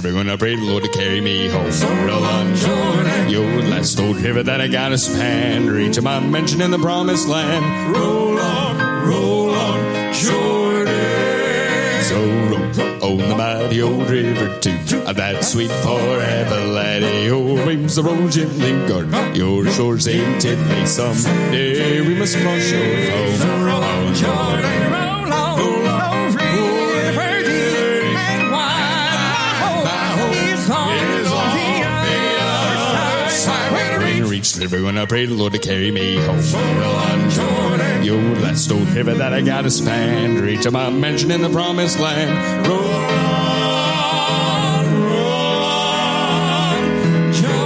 river, gonna pray the Lord to carry me home. Roll on, Jordan, your last old river that I gotta span, reach of my mansion in the promised land. Roll on, Jordan. So roll on the mighty old river too, that sweet forever laddie. Oh, waves the roll gently guard your shores intently. Someday we must cross your foam. Roll on, Jordan, roll on, river deep and wide. My home is on the other side. When I reach the river, when I pray the Lord to carry me home. Roll on, Jordan, your last old river that I gotta span, to reach my mansion in the promised land. Roll on, Jordan.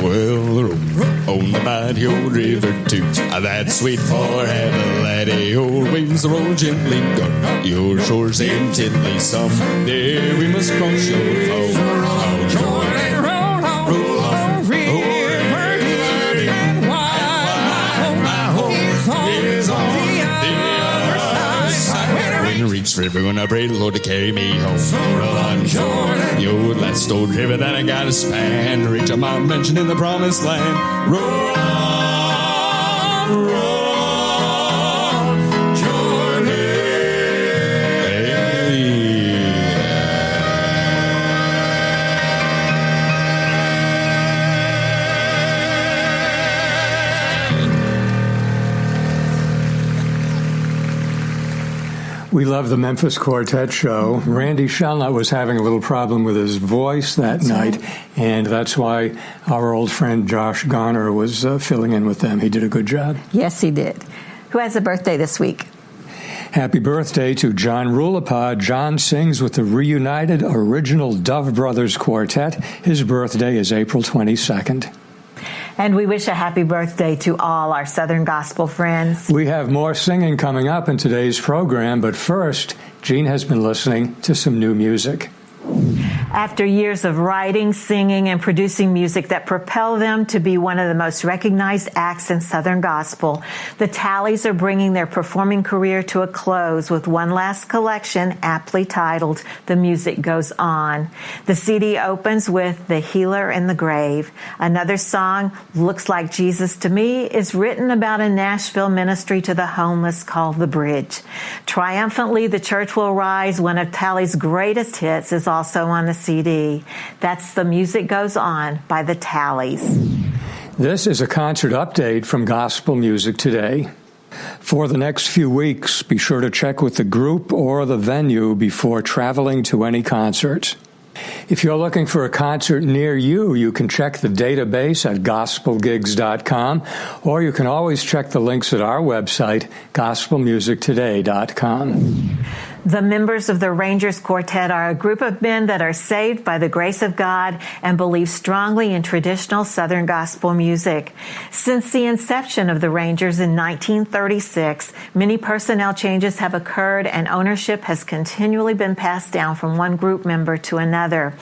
Well, on the mighty old river too, that sweet forever laddie. Old wings roll gently, guard your shores intently. Someday we must cross your foam. Roll Jordan, roll on, river deep and wide. My home is on the other side. When I reach the river, when I pray the Lord to carry me home. Roll on, Jordan, your last old river that I gotta span, to reach my mansion in the promised land. Roll on, Jordan. We love the Memphis Quartet show. Randy Shellnut was having a little problem with his voice that night, and that's why our old friend Josh Garner was filling in with them. He did a good job. Yes, he did. Who has a birthday this week? Happy birthday to John Rulapah. John sings with the reunited original Dove Brothers Quartet. His birthday is April 22nd. And we wish a happy birthday to all our Southern Gospel friends. We have more singing coming up in today's program, but first, Jean has been listening to some new music. After years of writing, singing, and producing music that propel them to be one of the most recognized acts in Southern Gospel, the Tallies are bringing their performing career to a close with one last collection aptly titled The Music Goes On. The CD opens with The Healer in the Grave. Another song, Looks Like Jesus to Me, is written about a Nashville ministry to the homeless called The Bridge. Triumphantly, the Church Will Rise, one of Tally's greatest hits, is also on the CD. That's The Music Goes On by the Tallies. This is a concert update from Gospel Music Today. For the next few weeks, be sure to check with the group or the venue before traveling to any concerts. If you're looking for a concert near you, you can check the database at gospelgigs.com, or you can always check the links at our website, gospelmusictoday.com. The members of the Rangers Quartet are a group of men that are saved by the grace of God and believe strongly in traditional Southern gospel music. Since the inception of the Rangers in 1936, many personnel changes have occurred and ownership has continually been passed down from one group member to another.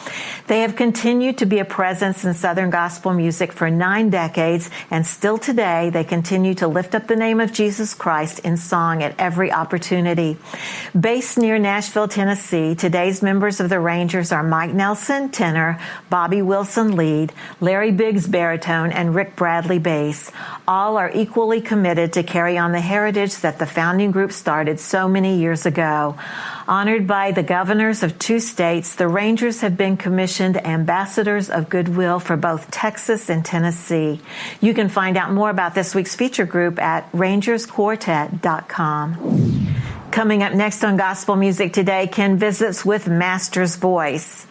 They have continued to be a presence in Southern gospel music for 9 decades, and still today they continue to lift up the name of Jesus Christ in song at every opportunity. Based near Nashville, Tennessee, today's members of the Rangers are Mike Nelson, tenor, Bobby Wilson, lead, Larry Biggs, baritone, and Rick Bradley, bass. All are equally committed to carry on the heritage that the founding group started so many years ago. Honored by the governors of 2 states, the Rangers have been commissioned ambassadors of goodwill for both Texas and Tennessee. You can find out more about this week's feature group at rangersquartet.com. Coming up next on Gospel Music Today, Ken visits with Master's Voice.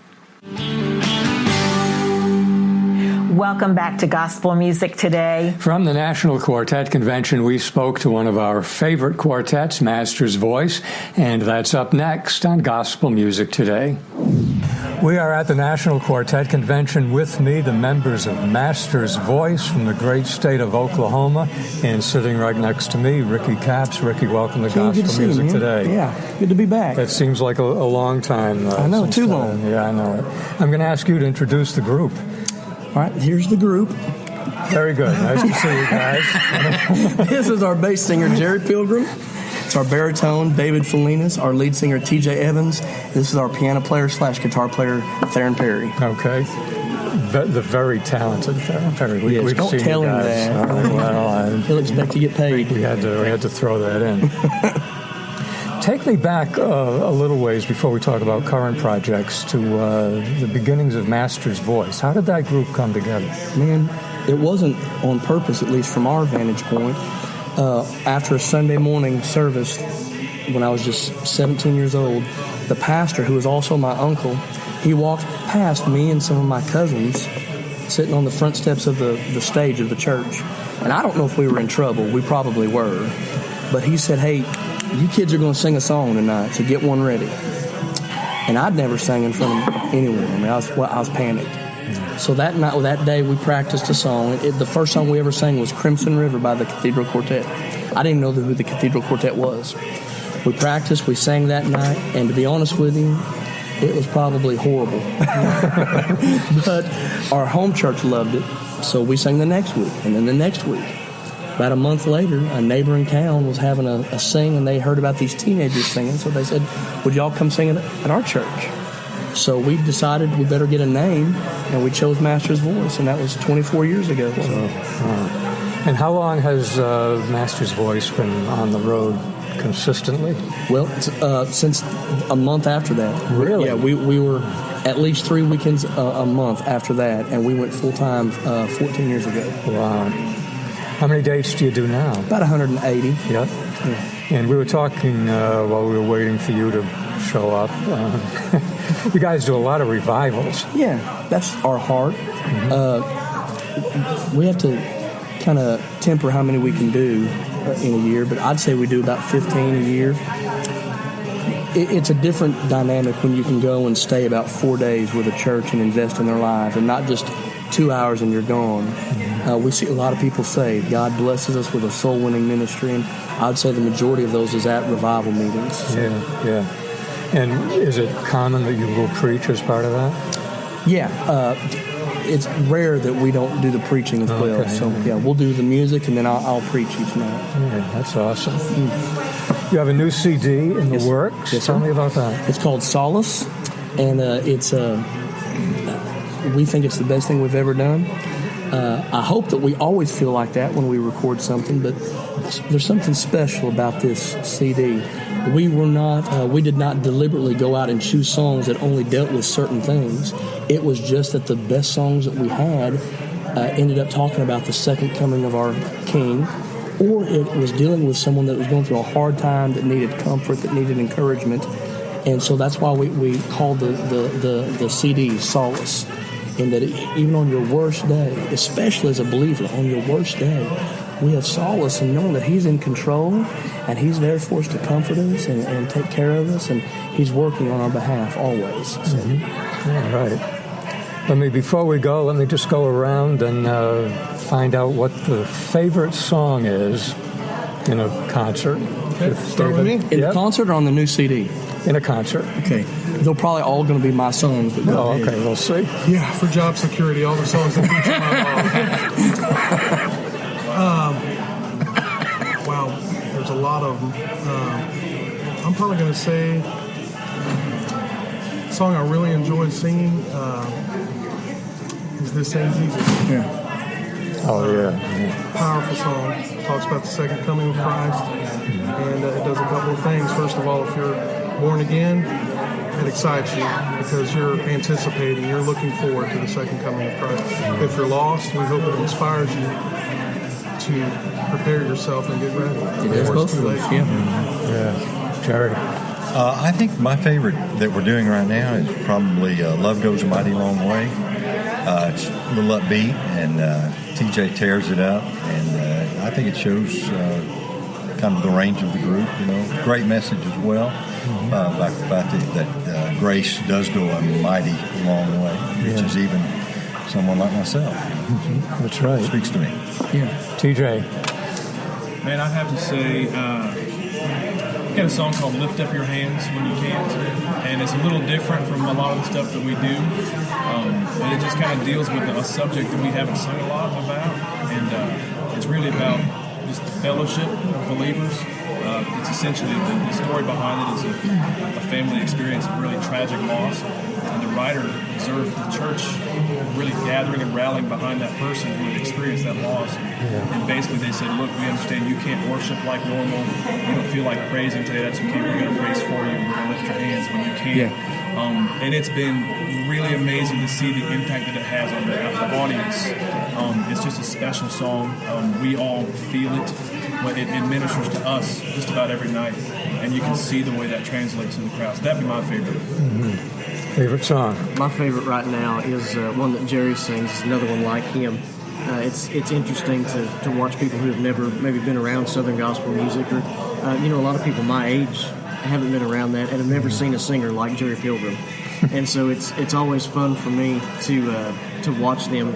Welcome back to Gospel Music Today. From the National Quartet Convention, we spoke to one of our favorite quartets, Master's Voice, and that's up next on Gospel Music Today. We are at the National Quartet Convention. With me, the members of Master's Voice from the great state of Oklahoma, and sitting right next to me, Ricky Capps. Ricky, welcome to Gospel Music Today. Yeah, good to be back. It seems like a long time. I know, too long. Yeah, I know it. I'm going to ask you to introduce the group. All right, here's the group. Very good. Nice to see you guys. This is our bass singer, Jerry Pilgrim. It's our baritone, David Felinas, our lead singer, TJ Evans. This is our piano player / guitar player, Theron Perry. Okay. The very talented Theron Perry. Yes, don't tell him that. Well, he'll expect to get paid. We had to throw that in. Take me back a little ways before we talk about current projects to the beginnings of Master's Voice. How did that group come together? Man, it wasn't on purpose, at least from our vantage point. After a Sunday morning service, when I was just 17 years old, the pastor, who was also my uncle, he walked past me and some of my cousins sitting on the front steps of the stage of the church. And I don't know if we were in trouble. We probably were. But he said, "Hey, you kids are going to sing a song tonight, so get one ready." And I'd never sang in front of anyone. I mean, I was panicked. So that day, we practiced a song. The first song we ever sang was Crimson River by the Cathedral Quartet. I didn't know who the Cathedral Quartet was. We practiced, we sang that night, and to be honest with you, it was probably horrible. But our home church loved it, so we sang the next week, and then the next week. About a month later, a neighboring town was having a sing, and they heard about these teenagers singing, so they said, "Would y'all come sing at our church?" So we decided we better get a name, and we chose Master's Voice, and that was 24 years ago. So. And how long has Master's Voice been on the road consistently? Well, since a month after that. Really? Yeah, we were at least 3 weekends a month after that, and we went full-time 14 years ago. Wow. How many dates do you do now? About 180. Yep. Yeah. And we were talking while we were waiting for you to show up. You guys do a lot of revivals. Yeah, that's our heart. We have to kind of temper how many we can do in a year, but I'd say we do about 15 a year. It's a different dynamic when you can go and stay about 4 days with a church and invest in their lives, and not just 2 hours and you're gone. We see a lot of people saved. God blesses us with a soul-winning ministry, and I'd say the majority of those is at revival meetings. So. Yeah. And is it common that you will preach as part of that? Yeah. It's rare that we don't do the preaching as well. Okay, So, yeah, we'll do the music, and then I'll preach each night. Yeah, that's awesome. You have a new CD in the works. Yes, Tell me about that. It's called Solace, and we think it's the best thing we've ever done. I hope that we always feel like that when we record something, but there's something special about this CD. We did not deliberately go out and choose songs that only dealt with certain things. It was just that the best songs that we had ended up talking about the second coming of our King, or it was dealing with someone that was going through a hard time, that needed comfort, that needed encouragement. And so that's why we called the CD Solace. In that even on your worst day, especially as a believer, on your worst day, we have solace in knowing that He's in control, and He's there for us to comfort us and take care of us, and He's working on our behalf always. So. All right. Before we go, let me just go around and find out what the favorite song is in a concert. Okay, start with me. In the concert or on the new CD? In a concert. Okay. They're probably all going to be my songs. But oh, okay. We'll see. Yeah, for job security, all the songs that feature my wow, there's a lot of them. I'm probably going to say a song I really enjoyed singing is This Ain't Jesus. Yeah. Oh, yeah. Powerful song. Talks about the second coming of Christ. And it does a couple of things. First of all, if you're born again, it excites you because you're anticipating, you're looking forward to the second coming of Christ. If you're lost, we hope it inspires you to prepare yourself and get ready. It's both of those, Yeah. Jerry? I think my favorite that we're doing right now is probably Love Goes a Mighty Long Way. It's a little upbeat, and TJ tears it up, and I think it shows kind of the range of the group. Great message as well. About the fact that grace does go a mighty long way, which is even someone like myself. That's right. Speaks to me. Yeah. TJ. Man, I'd have to say, we got a song called Lift Up Your Hands When You Can't, and it's a little different from a lot of the stuff that we do, and it just kind of deals with a subject that we haven't sung a lot about, and it's really about just the fellowship of believers. It's essentially the story behind it is a family experience of really tragic loss, and the writer observed the church really gathering and rallying behind that person who had experienced that loss. And basically they said, look, we understand you can't worship like normal. You don't feel like praising today. That's okay. We're going to praise for you. We're going to lift your hands when you can. And it's been really amazing to see the impact that it has on the audience. It's just a special song. We all feel it. It ministers to us just about every night, and you can see the way that translates to the crowds. That'd be my favorite. Favorite song? My favorite right now is one that Jerry sings. It's another one like him. It's interesting to watch people who have never maybe been around Southern gospel music, or a lot of people my age haven't been around that and have never seen a singer like Jerry Pilgrim. And so it's always fun for me to watch them,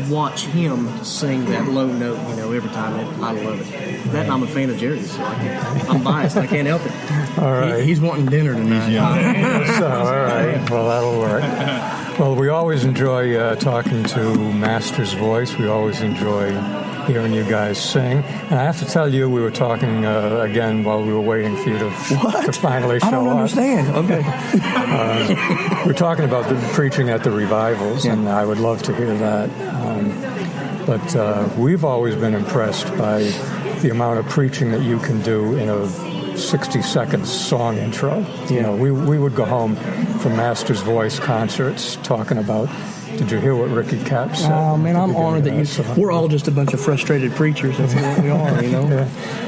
watch him sing that low note, every time. I love it. That I'm a fan of Jerry's, so I'm biased. I can't help it. All right. He's wanting dinner tonight. So, all right. Well, that'll work. Well, we always enjoy talking to Master's Voice. We always enjoy hearing you guys sing. And I have to tell you, we were talking again while we were waiting for you to finally show up. I don't understand. Okay. We're talking about the preaching at the revivals, and I would love to hear that. But we've always been impressed by the amount of preaching that you can do in a 60-second song intro. We would go home from Master's Voice concerts talking about, did you hear what Ricky Kapp said? Oh, man, I'm honored that we're all just a bunch of frustrated preachers. That's what we are,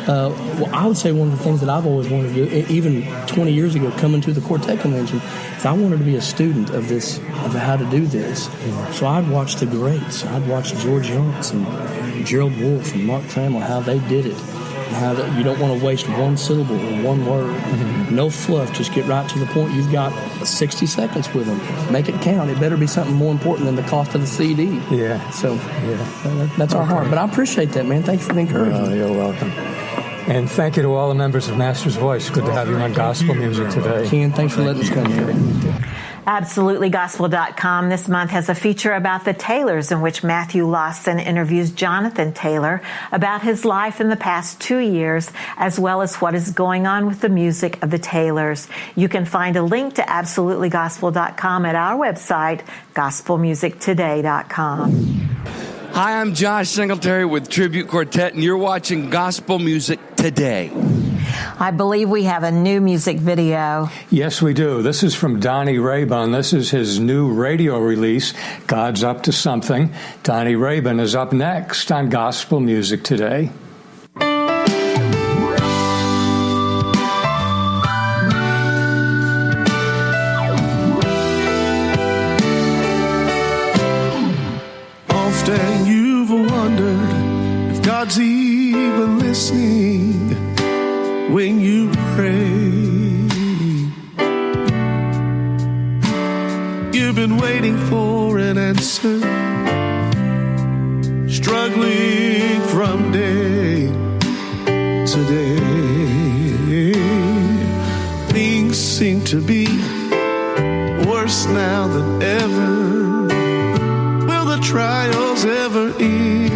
Well, I would say one of the things that I've always wanted to do, even 20 years ago, coming to the Quartet Convention, is I wanted to be a student of this, of how to do this. So I'd watch the greats. I'd watch George Younts and Gerald Wolfe and Mark Trammell, how they did it. How you don't want to waste one syllable or one word. No fluff. Just get right to the point. You've got 60 seconds with them. Make it count. It better be something more important than the cost of the CD. Yeah. So, that's our heart. But I appreciate that, man. Thank you for the encouragement. You're welcome. And thank you to all the members of Master's Voice. Good to have you on Gospel Music today. Ken, thanks for letting us come here. AbsolutelyGospel.com this month has a feature about the Taylors in which Matthew Lawson interviews Jonathan Taylor about his life in the past 2 years, as well as what is going on with the music of the Taylors. You can find a link to AbsolutelyGospel.com at our website, GospelMusicToday.com. Hi, I'm Josh Singletary with Tribute Quartet, and you're watching Gospel Music Today. I believe we have a new music video. Yes, we do. This is from Donnie Raybon. This is his new radio release, God's Up to Something. Donnie Raybon is up next on Gospel Music Today. Often you've wondered if God's even listening when you pray. You've been waiting for an answer, struggling from day to day. Things seem to be worse now than ever. Will the trials ever end?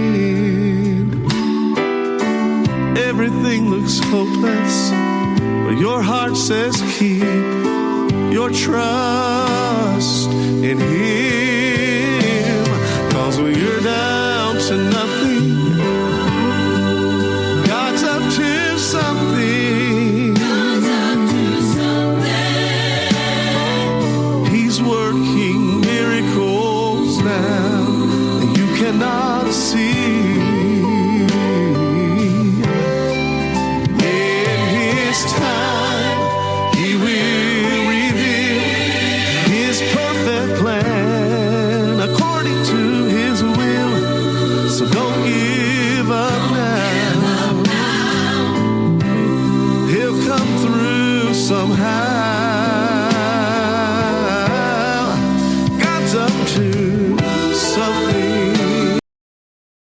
Everything looks hopeless, but your heart says keep your trust in Him. 'Cause when you're down to nothing, God's up to something. He's working miracles now that you cannot see.